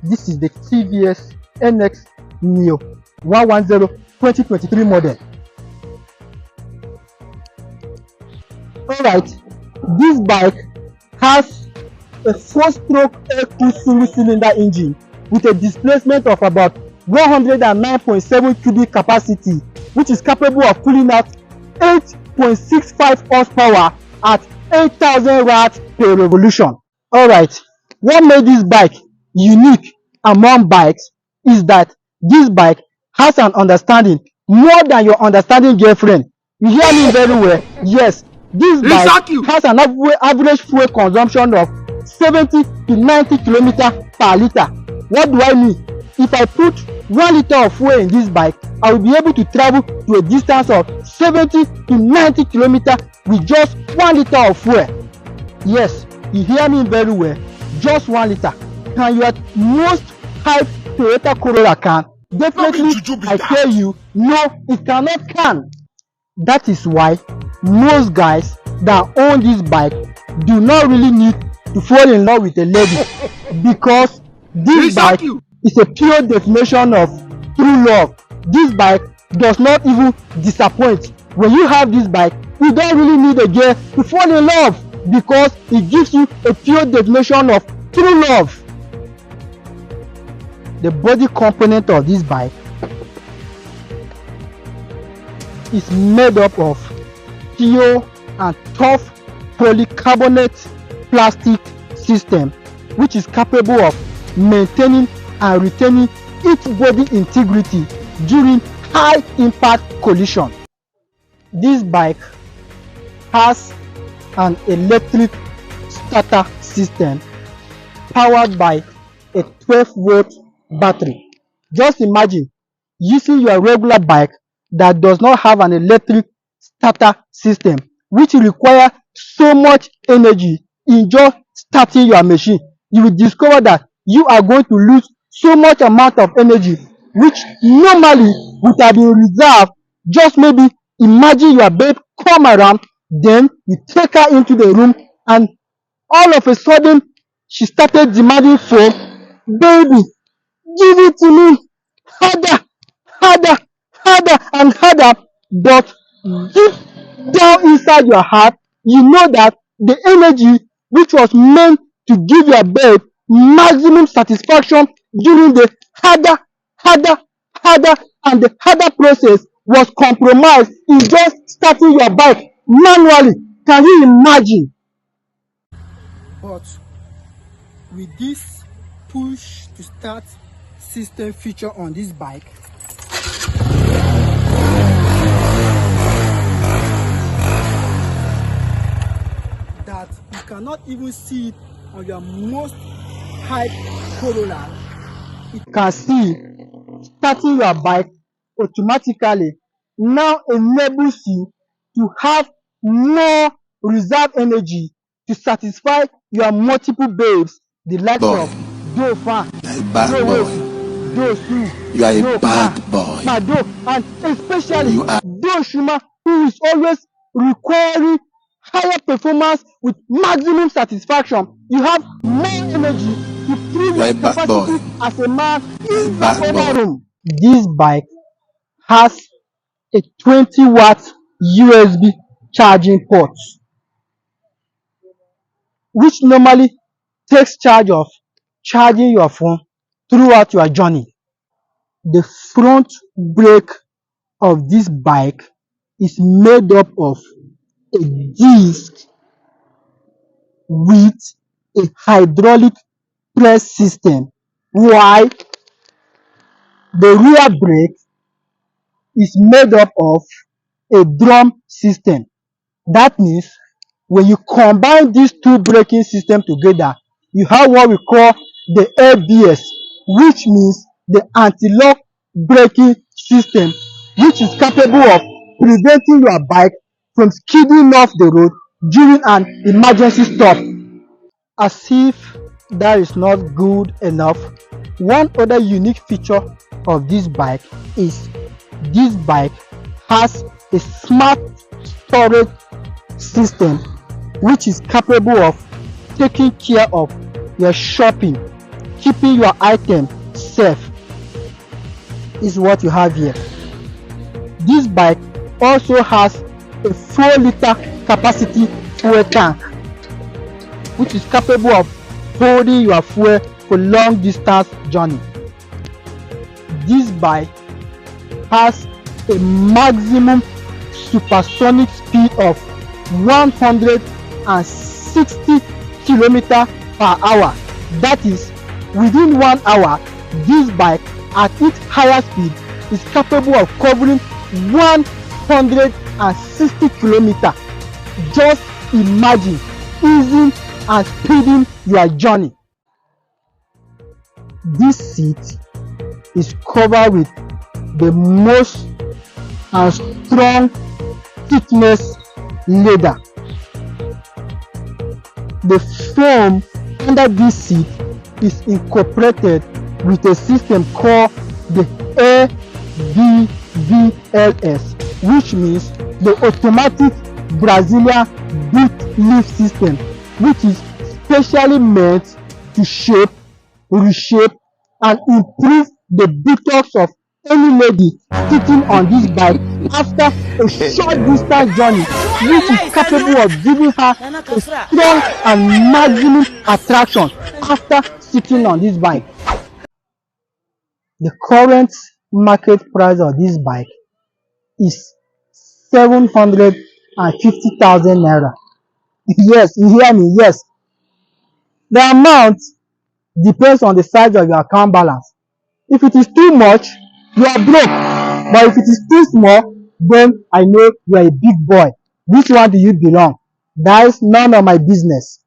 This is the TVS NX Neo 110 2023 model. Alright, this bike has a 4-stroke air-cooled single-cylinder engine with a displacement of about 109.7 cubic capacity, which is capable of pulling out 8.65 horsepower at 8,000 watts per revolution. Alright, what made this bike unique among bikes is that this bike has an understanding more than your understanding girlfriend. You hear me very well? Yes, this bike has an average fuel consumption of 70 to 90 km per liter. What do I mean? If I put 1 liter of fuel in this bike, I will be able to travel to a distance of 70 to 90 km with just 1 liter of fuel. Yes, you hear me very well. Just 1 liter. Can your most hype Toyota Corolla can? Definitely, I tell you, no, it cannot can. That is why most guys that own this bike do not really need to fall in love with a lady, because this bike is a pure definition of true love. This bike does not even disappoint. When you have this bike, you don't really need a girl to fall in love, because it gives you a pure definition of true love. The body component of this bike is made up of pure and tough polycarbonate plastic system, which is capable of maintaining and retaining its body integrity during high impact collision. This bike has an electric starter system powered by a 12-volt battery. Just imagine using your regular bike that does not have an electric starter system, which requires so much energy in just starting your machine. You will discover that you are going to lose so much amount of energy, which normally would have been reserved. Just maybe imagine your babe come around, then you take her into the room, and all of a sudden she started demanding for, baby, give it to me, harder, harder, harder and harder. But deep down inside your heart, you know that the energy which was meant to give your babe maximum satisfaction during the harder, and the harder process was compromised in just starting your bike manually. Can you imagine? But with this push to start system feature on this bike, that you cannot even see it on your most hype Corolla. You can see starting your bike automatically now enables you to have more reserve energy to satisfy your multiple babes, the likes of Dauphin, you are a bad boy. Mado, and especially Doshima, who is always requiring higher performance with maximum satisfaction. You have more energy to prove your capacity as a man in the other room. This bike has a 20-watt USB charging port, which normally takes charge of charging your phone throughout your journey. The front brake of this bike is made up of a disc with a hydraulic press system, while the rear brake is made up of a drum system. That means when you combine these two braking systems together, you have what we call the ABS, which means the anti-lock braking system, which is capable of preventing your bike from skidding off the road during an emergency stop. As if that is not good enough, one other unique feature of this bike is this bike has a smart storage system, which is capable of taking care of your shopping keeping your item safe is what you have here. This bike also has a 4-liter capacity fuel tank, which is capable of holding your fuel for long distance journey. This bike has a maximum supersonic speed of 160 km per hour. That is, within 1 hour, this bike at its higher speed is capable of covering 160 km. Just imagine easing and speeding your journey. This seat is covered with the most and strong thickness leather. The foam under this seat is incorporated with a system called the ABVLS, which means the automatic Brazilian boot lift system, which is specially meant to shape, reshape, and improve the buttocks of any lady sitting on this bike after a short distance journey, which is capable of giving her a strong and maximum attraction after sitting on this bike. The current market price of this bike is 750,000 naira. Yes, you hear me? Yes. The amount depends on the size of your account balance. If it is too much, you are broke. But if it is too small, then I know you are a big boy. Which one do you belong? That is none of my business.